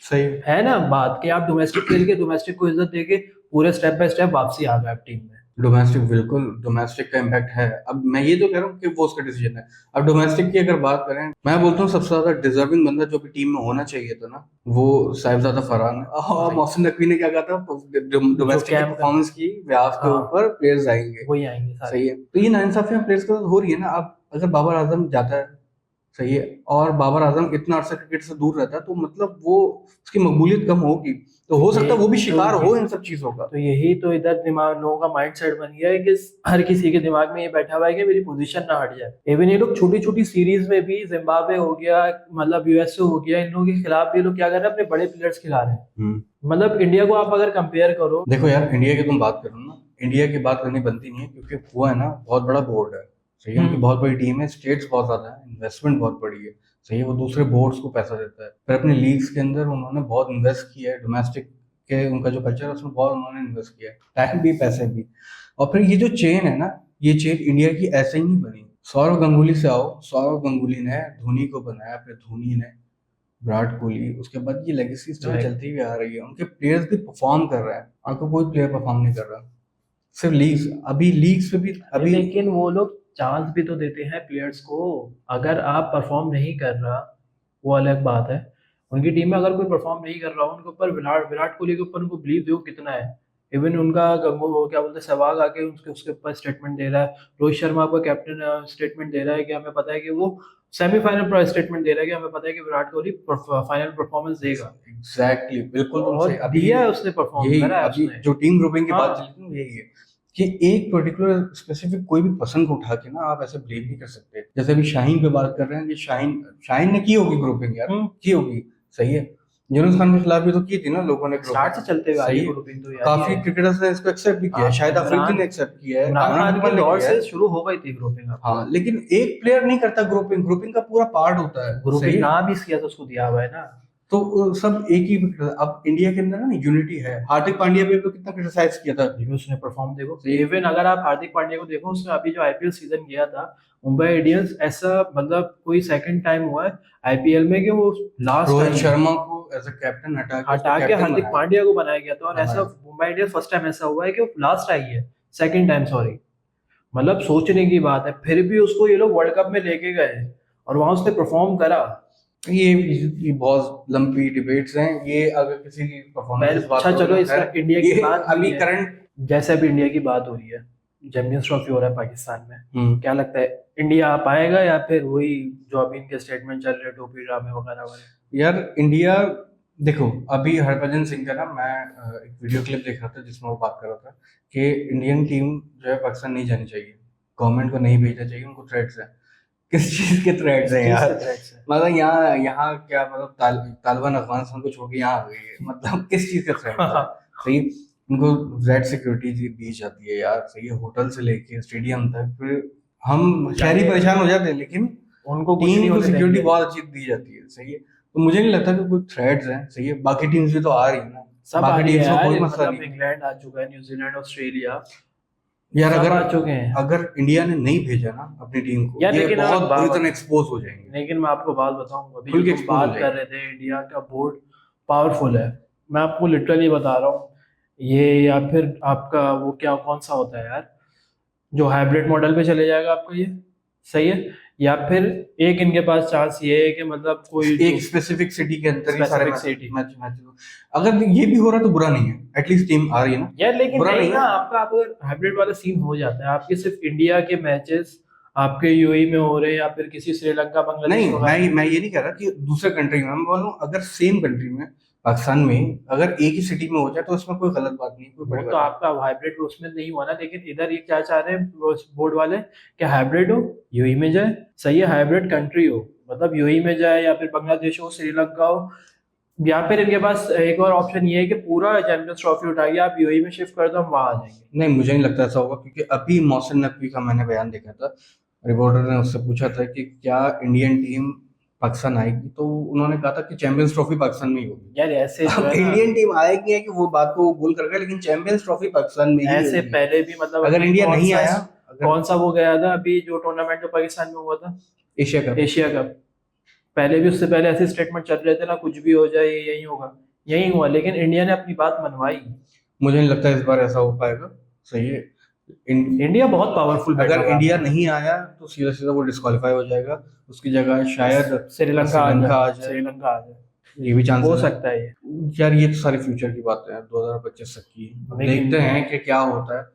सही है ना बात कि आप डोमेस्टिक खेल के डोमेस्टिक को इज्जत देके पूरे स्टेप बाय स्टेप वापसी आ गए आप टीम में। डोमेस्टिक, बिल्कुल डोमेस्टिक का इम्पैक्ट है। अब मैं ये तो कह रहा हूँ कि वो उसका डिसीजन है। अब डोमेस्टिक की अगर बात करें, मैं बोलता हूँ सबसे ज्यादा डिजर्विंग बंदा जो भी टीम में होना चाहिए था ना, वो साहिबजादा फरहान है। और मोहसिन नकवी ने क्या कहा था, डोमेस्टिक की परफॉर्मेंस की व्यास के ऊपर प्लेयर्स आएंगे, वही आएंगे सारे। सही है। तो ये नाइंसाफियां प्लेयर्स के साथ हो रही है ना। अब अगर बाबर आजम जाता है, सही है, और बाबर आजम इतना अरसा क्रिकेट से दूर रहता है, तो मतलब वो उसकी मकबूलियत कम होगी, तो हो सकता है वो भी शिकार हो इन सब चीजों का। तो यही तो इधर दिमाग लोगों का माइंड सेट बन गया है कि हर किसी के दिमाग में ये बैठा हुआ है कि मेरी पोजीशन ना हट जाए। इवन ये लोग छोटी छोटी सीरीज में भी, जिम्बाब्वे हो गया, मतलब यूएसए हो गया, इन लोगों के खिलाफ भी लोग क्या कर रहे हैं, अपने बड़े प्लेयर्स खिला रहे हैं। मतलब इंडिया को आप अगर कंपेयर करो, देखो यार, इंडिया की तुम बात करो ना, इंडिया की बात करनी बनती नहीं है, क्योंकि वो है ना बहुत बड़ा बोर्ड है, सही है, उनकी बहुत बड़ी टीम है, स्टेट्स बहुत ज्यादा है, इन्वेस्टमेंट बहुत बड़ी है, सही है, वो दूसरे बोर्ड्स को पैसा देता है, फिर अपने लीग्स के अंदर उन्होंने बहुत इन्वेस्ट किया है, डोमेस्टिक के उनका जो कल्चर है उसमें बहुत उन्होंने इन्वेस्ट किया है, टाइम भी पैसे भी। और फिर ये जो चेन है ना, ये चेन इंडिया की ऐसे ही नहीं बनी। सौरव गंगुली से आओ, सौरव गंगुली ने धोनी को बनाया, फिर धोनी ने विराट कोहली, उसके बाद ये लेगेसी स्टिल चलती हुई आ रही है, उनके प्लेयर्स भी परफॉर्म कर रहे हैं, आपको कोई प्लेयर परफॉर्म नहीं कर रहा, सिर्फ लीग्स, अभी लीग्स पे भी अभी। लेकिन वो लोग चांस भी तो देते हैं प्लेयर्स को। अगर आप परफॉर्म नहीं कर रहा, वो अलग बात है। उनकी टीम में अगर कोई परफॉर्म नहीं कर रहा हो, उनके ऊपर विराट विराट कोहली के ऊपर उनको बिलीव देखो कितना है। इवन उनका वो क्या बोलते हैं, सहवाग आके उसके उसके ऊपर स्टेटमेंट दे रहा है। रोहित शर्मा को कैप्टन स्टेटमेंट दे रहा है कि हमें पता है कि वो सेमीफाइनल स्टेटमेंट दे रहा है कि हमें पता है कि विराट कोहली फाइनल परफॉर्मेंस देगा। एग्जैक्टली, बिल्कुल तुम और सही। अभी दिया है उसने, परफॉर्म यही करा है अभी उसने। जो टीम ग्रुपिंग की हाँ। बात चली थी ना, यही है कि एक पर्टिकुलर स्पेसिफिक कोई भी पर्सन को उठा के ना आप ऐसे ब्लेम नहीं कर सकते। जैसे अभी शाहीन पे बात कर रहे हैं कि शाहीन शाहीन ने की होगी ग्रुपिंग यार, की होगी, सही है। यूनुस खान के खिलाफ भी तो की थी ना लोगों ने स्टार्ट से चलते हुए सही आई है। ग्रुपिंग तो यार काफी क्रिकेटर्स ने इसको एक्सेप्ट भी किया है, शायद अफरीदी ने एक्सेप्ट किया है, इमरान कामरान खान के इकबाल ने दौर किया से है। शुरू हो गई थी ग्रुपिंग। हाँ, लेकिन एक प्लेयर नहीं करता ग्रुपिंग, ग्रुपिंग का पूरा पार्ट होता है, ग्रुपिंग सही है। नाम ही किया तो उसको दिया हुआ है ना। तो सब एक ही। अब इंडिया के अंदर ना यूनिटी है। हार्दिक पांड्या पे तो कितना क्रिटिसाइज किया था, लेकिन उसने परफॉर्म देखो। इवन अगर आप हार्दिक पांड्या को देखो, उसने अभी जो आईपीएल सीजन किया था मुंबई इंडियंस, ऐसा मतलब कोई सेकंड टाइम हुआ है आईपीएल में कि वो लास्ट रोहित शर्मा को एज अ कैप्टन हटा के हार्दिक पांड्या को बनाया गया था। और ऐसा मुंबई इंडियंस फर्स्ट टाइम ऐसा हुआ है कि वो लास्ट आई है, सेकंड टाइम, सॉरी। मतलब सोचने की बात है, फिर भी उसको ये लोग वर्ल्ड कप में लेके गए और वहां उसने परफॉर्म करा। ये बहुत लंबी डिबेट्स हैं ये, अगर किसी की परफॉर्मेंस अच्छा चलो, इसका इंडिया की बात अभी हुई है। करंट, जैसे अभी इंडिया की बात हो रही है, चैंपियंस ट्रॉफी हो रहा है पाकिस्तान में, क्या लगता है इंडिया आ पाएगा या फिर वही जो अभी इनके स्टेटमेंट चल रहे हैं, टोपी ड्रामे वगैरह वाले? यार इंडिया, देखो अभी हरभजन सिंह का ना, मैं एक वीडियो क्लिप देख रहा था जिसमें वो बात कर रहा था कि इंडियन टीम जो है पाकिस्तान नहीं जानी चाहिए, गवर्नमेंट को नहीं भेजना चाहिए, उनको थ्रेट्स है। किस चीज के थ्रेट्स हैं यार? मतलब यहाँ यहाँ क्या मतलब तालिबान अफगानिस्तान को छोड़ के यहाँ आ गई है, मतलब किस चीज के थ्रेट्स है? सही, उनको जेड सिक्योरिटी दी जाती है यार, सही है, होटल से लेके स्टेडियम तक, फिर हम शहरी परेशान हो जाते हैं, लेकिन उनको टीम को सिक्योरिटी बहुत अच्छी दी जाती है, सही है। तो मुझे नहीं लगता कि कोई थ्रेट्स हैं, सही है। बाकी टीम्स भी तो आ रही है ना, सब आ रही है, कोई मसला नहीं। इंग्लैंड आ चुका है, न्यूजीलैंड, ऑस्ट्रेलिया यार अगर आ चुके हैं। अगर इंडिया ने नहीं भेजा ना अपनी टीम को, यार, ये लेकिन बहुत बुरी तरह एक्सपोज हो जाएंगे। लेकिन मैं आपको बात बताऊं, अभी खुल के जो तुम बात कर रहे थे, इंडिया का बोर्ड पावरफुल है। मैं आपको लिटरली बता रहा हूँ ये, या फिर आपका वो क्या कौन सा होता है यार, जो हाइब्रिड मॉडल पे चले जाएगा आपका, ये सही है। या फिर एक इनके पास चांस ये है कि मतलब कोई एक स्पेसिफिक सिटी के अंदर ही सारे मैच अगर ये भी हो रहा तो बुरा नहीं है, एटलीस्ट टीम आ रही है ना यार। लेकिन बुरा नहीं नहीं ना, है। आपका अगर हाइब्रिड वाला सीन हो जाता है, आपके सिर्फ इंडिया के मैचेस आपके यूएई में हो रहे हैं या फिर किसी श्रीलंका बांग्लादेश नहीं, मैं ये नहीं कह रहा कि दूसरे कंट्री में, मैं बोल रहा हूँ अगर सेम कंट्री में, पाकिस्तान में अगर एक ही सिटी में हो जाए तो उसमें कोई गलत बात नहीं, कोई बड़ी तो आपका हाइब्रिड उसमें नहीं हुआ ना। लेकिन इधर ये क्या चाह रहे हैं बोर्ड वाले कि हाइब्रिड हो, यूएई में जाए, सही है, हाइब्रिड कंट्री हो, मतलब यूएई में जाए या फिर बांग्लादेश हो, श्रीलंका हो, यहाँ पर इनके पास एक और ऑप्शन ये है कि पूरा चैंपियंस ट्रॉफी उठा के आप यूएई में शिफ्ट कर दो, हम वहां आ जाएंगे। नहीं, मुझे नहीं लगता ऐसा होगा, क्योंकि अभी मोहसिन नकवी का मैंने बयान देखा था, रिपोर्टर ने उससे पूछा था कि क्या इंडियन टीम पाकिस्तान आएगी, तो उन्होंने कहा था कि चैंपियंस ट्रॉफी पाकिस्तान में ही होगी। यार ऐसे जो अब है ना, इंडियन टीम आएगी है कि वो बात को वो भूल कर गए, लेकिन चैंपियंस ट्रॉफी पाकिस्तान में ही ऐसे होगी। पहले भी मतलब अगर अभी इंडिया कौन नहीं सा- आया, अगर कौन सा वो गया था अभी जो टूर्नामेंट जो पाकिस्तान में हुआ था, एशिया कप, एशिया कप, पहले भी उससे पहले ऐसे स्टेटमेंट चल रहे थे ना, कुछ भी हो जाए ये यही होगा, यही हुआ, लेकिन इंडिया ने अपनी बात मनवाई। मुझे नहीं लगता इस बार ऐसा हो पाएगा। सही है, इंडिया बहुत पावरफुल बैठा अगर हुआ इंडिया है। नहीं आया तो सीधा सीधा वो डिस्क्वालीफाई हो जाएगा, उसकी जगह शायद श्रीलंका आ श्रीलंका आ जाए, जाए, श्रीलंका आ जाए, ये भी चांस हो है। सकता है ये। यार ये तो सारी फ्यूचर की बातें हैं, 2025 तक की। अब लेकिन- देखते हैं कि क्या होता है,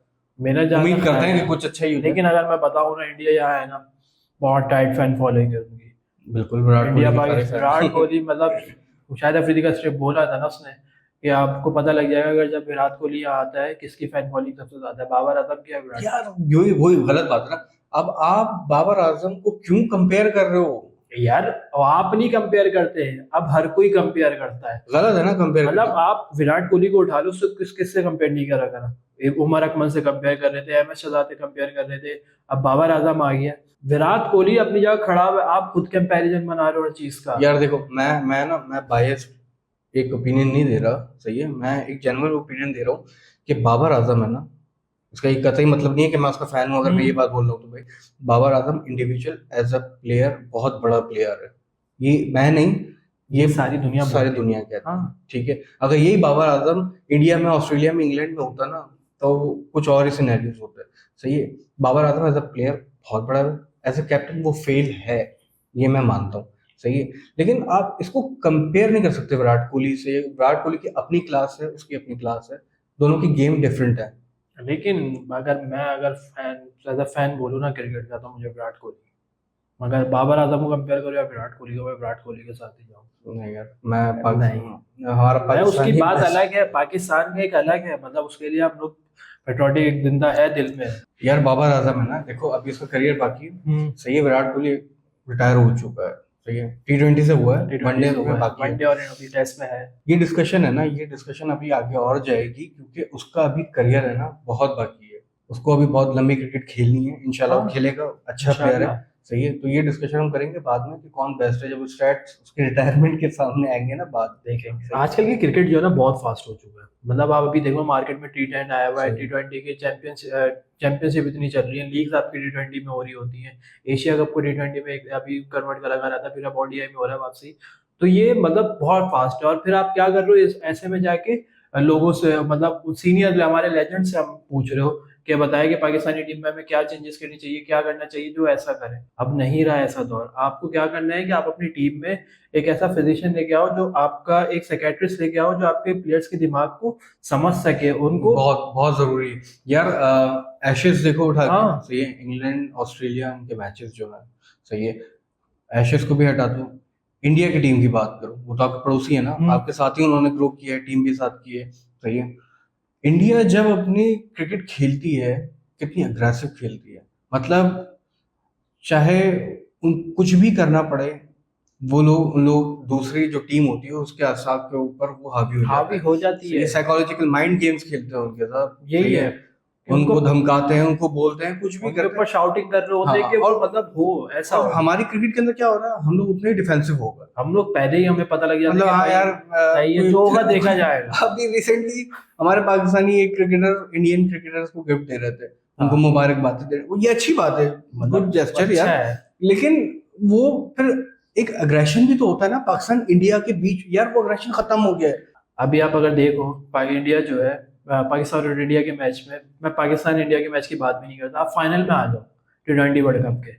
मेरा जहाँ उम्मीद तक करते ख्याल हैं कि है, कुछ अच्छा ही हो जाए। लेकिन अगर मैं बताऊँ ना, इंडिया यहाँ है ना, बहुत टाइट फैन फॉलोइंग है उनकी। बिल्कुल, विराट इंडिया कोहली के पाकिस्तान, सारे विराट कोहली मतलब शायद अफरीदी का स्ट्रिप बोला था ना उसने, कि आपको पता लग जाएगा अगर जब विराट कोहली यहाँ आता है किसकी फैन फॉलोइंग सबसे ज्यादा है, बाबर आजम की या विराट। यार यही वही गलत बात है ना। अब आप बाबर आजम को क्यों कंपेयर कर रहे हो? यार आप नहीं कंपेयर करते हैं, अब हर कोई कंपेयर करता है। गलत है ना कंपेयर मतलब करना। आप विराट कोहली को उठा लो, उससे किससे कंपेयर नहीं करा करा, एक उमर अकमल से कंपेयर कर रहे थे, एम एस शहजाद से कंपेयर कर रहे थे, अब बाबर आजम आ गया, विराट कोहली अपनी जगह खड़ा हुआ है, आप खुद कंपैरिजन बना रहे हो हर चीज का। यार देखो, मैं बायस एक ओपिनियन नहीं दे रहा, सही है, मैं एक जेन्युइन ओपिनियन दे रहा हूँ कि बाबर आजम है ना, इसका एक कतई मतलब नहीं है कि मैं उसका फैन हूँ। अगर मैं ये बात बोल रहा हूँ तो भाई, Babar Azam individual as a player बहुत बड़ा प्लेयर है, ये मैं नहीं, ये सारी दुनिया सारी बोलती है। दुनिया कहती है। हाँ, ठीक है, अगर यही बाबर आजम इंडिया में, ऑस्ट्रेलिया में, इंग्लैंड में होता ना, तो कुछ और ही सिनेरियोस होते। सही है, Babar Azam as a player बहुत बड़ा है, एज अ कैप्टन वो फेल है, ये मैं मानता हूँ। सही है, लेकिन आप इसको कंपेयर नहीं कर सकते विराट कोहली से। विराट कोहली की अपनी क्लास है, उसकी अपनी क्लास है, दोनों की गेम डिफरेंट है। लेकिन अगर फैन एज अ फैन बोलूँ ना क्रिकेट का, तो मुझे विराट कोहली, मगर बाबर आजम को कंपेयर करो या विराट कोहली को, मैं विराट कोहली के साथ ही जाऊँ। नहीं यार, मैं नहीं। पाकिस्तान, हमारा मैं उसकी पाकिस्तान ही बात best- अलग है, पाकिस्तान का एक अलग है, मतलब उसके लिए हम लोग पेट्रोटिक एक जिंदा है दिल में। यार बाबर आजम है ना, देखो अभी उसका करियर बाकी है। सही है, विराट कोहली रिटायर हो चुका है। सही है, T20 से हुआ है, वनडे में बाकी है। वनडे और अभी टेस्ट में है। ये डिस्कशन है ना, ये डिस्कशन अभी आगे और जाएगी, क्योंकि उसका अभी करियर है ना बहुत बाकी है, उसको अभी बहुत लंबी क्रिकेट खेलनी है, इंशाल्लाह वो हाँ। खेलेगा, अच्छा प्लेयर है। सही है, तो ये डिस्कशन हम करेंगे बाद में कि कौन बेस्ट है, जब स्टैट्स उसके रिटायरमेंट के सामने आएंगे ना, बात देखेंगे। आजकल की क्रिकेट जो है ना बहुत फास्ट हो चुका है, मतलब आप अभी देखो मार्केट में T10 आया हुआ है, सही। T20 की चैंपियनशिप इतनी चल रही है, लीग्स आपकी T20 में हो रही होती हैं, एशिया कप को T20 में अभी कन्वर्ट करा रहा था, फिर अब ODI में हो रहा है वापसी। तो ये मतलब बहुत फास्ट है, और फिर आप क्या कर रहे हो ऐसे में जाके लोगों से, मतलब सीनियर हमारे लेजेंड से हम पूछ रहे हो कि बताए कि पाकिस्तानी टीम में हमें क्या चेंजेस करनी चाहिए, क्या करना चाहिए जो ऐसा करे। अब नहीं रहा ऐसा दौर, आपको क्या करना है कि आप अपनी टीम में एक ऐसा फिजिशियन लेके आओ, जो आपका एक साइकियाट्रिस्ट लेके आओ, जो आपके प्लेयर्स के दिमाग को समझ सके, उनको बहुत बहुत जरूरी है यार। एशेज देखो उठा के, हाँ। सही है, इंग्लैंड ऑस्ट्रेलिया इनके मैचेस जो है, सही है, एशेज को भी हटा दो, इंडिया की टीम की बात करो, वो तो आपके पड़ोसी है ना, आपके साथ ही उन्होंने ग्रो किया है, टीम भी साथ की है। सही है, इंडिया जब अपनी क्रिकेट खेलती है, कितनी अग्रेसिव खेलती है, मतलब चाहे कुछ भी करना पड़े, वो लोग दूसरी जो टीम होती है उसके असाब के ऊपर वो हावी हो जाती है। साइकोलॉजिकल माइंड गेम्स खेलते हैं उनके साथ। यही सही है, उनको धमकाते हैं, उनको बोलते हैं, कुछ भी उनके करते ऊपर हैं। शाउटिंग कर रहे होते हैं हाँ, कि वो और- मतलब हो ऐसा और हो। हमारी क्रिकेट के अंदर क्या हो रहा है, हम लोग उतने डिफेंसिव हो गए, हम लोग पहले ही हमें पता लग जाता मतलब है कि हाँ भाई, यार, नहीं, ये जो होगा देखा जाएगा। अभी रिसेंटली हमारे पाकिस्तानी एक क्रिकेटर इंडियन क्रिकेटर्स को गिफ्ट दे रहे थे, उनको हाँ। मुबारकबाद दे रहे, वो ये अच्छी बात है, गुड जेस्चर अच्छा यार, है। लेकिन वो फिर एक अग्रेशन भी तो होता है ना पाकिस्तान इंडिया के बीच, यार वो अग्रेशन खत्म हो गया है। अभी आप अगर देखो इंडिया जो है, पाकिस्तान और इंडिया के मैच में, मैं पाकिस्तान इंडिया के मैच की बात भी नहीं करता, आप फाइनल में आ जाओ T20 वर्ल्ड कप के,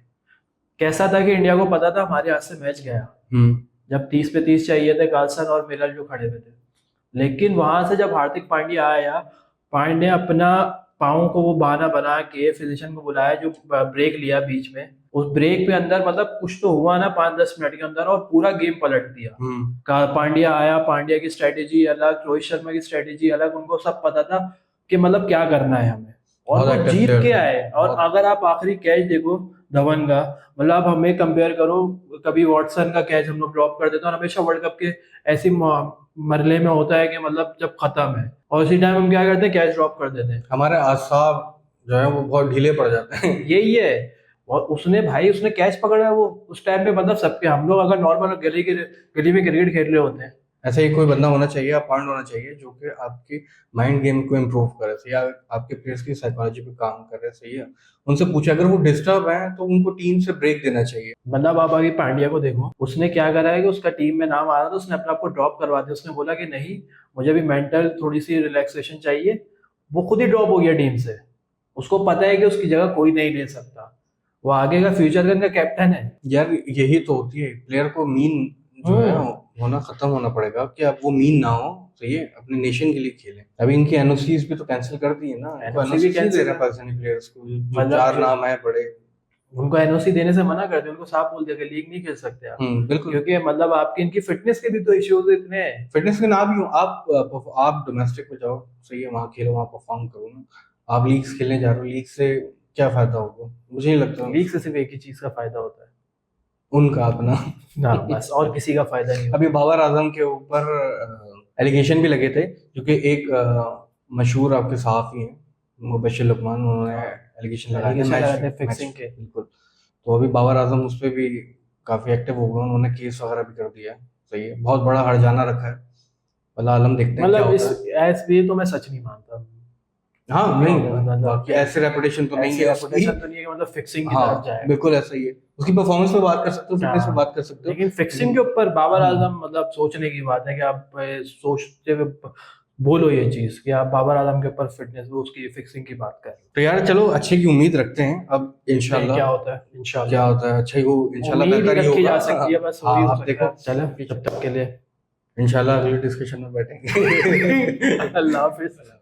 कैसा था कि इंडिया को पता था हमारे हाथ से मैच गया, जब 30 पे 30 चाहिए थे, कार्लसन और मिलर जो खड़े हुए थे, लेकिन वहां से जब हार्दिक पांड्या आया, पांड्या ने अपना पाँव को वो बहाना बना के फिजिशियन को बुलाया, जो ब्रेक लिया बीच में, उस ब्रेक पे अंदर मतलब कुछ तो हुआ ना 5-10 मिनट के अंदर, और पूरा गेम पलट दिया। पांड्या आया, पांड्या की स्ट्रेटेजी अलग, रोहित शर्मा की स्ट्रेटेजी अलग, उनको सब पता था कि मतलब क्या करना है हमें, और बहुत वो active जीत player के थे। आए। और बहुत। अगर आप आखिरी कैच देखो धवन का, मतलब आप हमें कंपेयर करो, कभी वॉटसन का कैच हम लोग ड्रॉप कर देते हैं, और हमेशा वर्ल्ड कप के ऐसी मरले में होता है कि मतलब जब खत्म है और उसी टाइम हम क्या करते हैं, कैच ड्रॉप कर देते हैं। हमारे आसाब जो है वो बहुत ढीले पड़ जाते हैं। यही है। और उसने कैच पकड़ा है वो उस टाइम पे, मतलब सबके, हम लोग अगर नॉर्मल गली में क्रिकेट खेल रहे होते हैं, ऐसा ही कोई बंदा होना चाहिए, पॉइंट होना चाहिए जो कि आपकी माइंड गेम को इम्प्रूव करे, सही है, आपके प्लेयर्स की साइकोलॉजी पे काम करे, सही है। उनसे पूछे अगर वो डिस्टर्ब है तो उनको टीम से ब्रेक देना चाहिए। मतलब आप अभी पांड्या को देखो, उसने क्या करा है कि उसका टीम में नाम आ रहा था, उसने अपने आप को ड्रॉप करवा दिया। उसने बोला कि नहीं, मुझे भी मेंटल थोड़ी सी रिलैक्सेशन चाहिए। वो खुद ही ड्रॉप हो गया टीम से। उसको पता है कि उसकी जगह कोई नहीं ले सकता। वो आगे का फ्यूचर का कैप्टन है। यार यही तो होती है, प्लेयर को मीन जो है होना खत्म होना पड़ेगा कि अब वो मीन ना हो, सही है, अपने नेशन के लिए खेले। अभी इनकी एनओसीज भी तो कैंसिल कर दी है ना, NOC भी एनओसी cancel दे रहे है। हैं पाकिस्तानी प्लेयर्स को जो मतलब 4 जो- नाम है बड़े। उनको एनओसी देने से मना कर दिया, उनको साफ बोल दिया कि लीग नहीं खेल सकते आप। बिल्कुल। क्योंकि मतलब आपकी इनकी फिटनेस के भी तो इश्यूज इतने हैं। फिटनेस के ना भी हो, आप डोमेस्टिक पे जाओ, सही है, वहाँ खेलो, वहाँ परफॉर्म करो ना। आप लीग्स खेलने जा रहे हो, लीग से क्या फायदा होगा, मुझे नहीं लगता। लीग से सिर्फ एक ही चीज का फायदा होता है, उनका अपना। ना बस, और किसी का फायदा नहीं होता। अभी बाबर आजम के ऊपर एलिगेशन भी लगे थे, क्योंकि एक मशहूर आपके सहाफी हैं मुबशिर लुकमान, उन्होंने एलिगेशन लगाए थे Allegation लगाए थे मैच fixing के। बिल्कुल। तो अभी बाबर आजम उस पर भी काफी एक्टिव हो गए, उन्होंने केस वगैरह भी कर दिया है, सही है, बहुत बड़ा हर्जाना रखा है। अल्लाह आलम, देखते हैं क्या मतलब होता है। इस ये तो मैं सच नहीं मानता। हाँ नहीं, मतलब बाकी ऐसे रेपुटेशन तो नहीं ऐसी है उसकी। रेपुटेशन तो नहीं है कि मतलब फिक्सिंग की तरफ हाँ जाए। बिल्कुल ऐसा ही है, उसकी परफॉर्मेंस पे बात कर सकते हो, फिटनेस पे हाँ। बात कर सकते हो, लेकिन फिक्सिंग के ऊपर बाबर हम्म। आजम, मतलब सोचने की बात है कि आप सोचते हुए बोलो ये चीज कि आप बाबर आजम के ऊपर फिटनेस, वो उसकी फिक्सिंग की बात कर रहे तो यार चलो अच्छे की उम्मीद रखते हैं, अब हैं। इंशाल्लाह क्या होता है इंशाल्लाह, क्या होता है, अच्छा ही हो, इंशाल्लाह उम्मीद ही बेहतर ही रखी होगा। जा सकती है, बस हाँ वही हो आप सकता देखो, है। चलो तब तक के लिए इंशाल्लाह अगले डिस्कशन में बैठेंगे। अल्लाह हाफिज।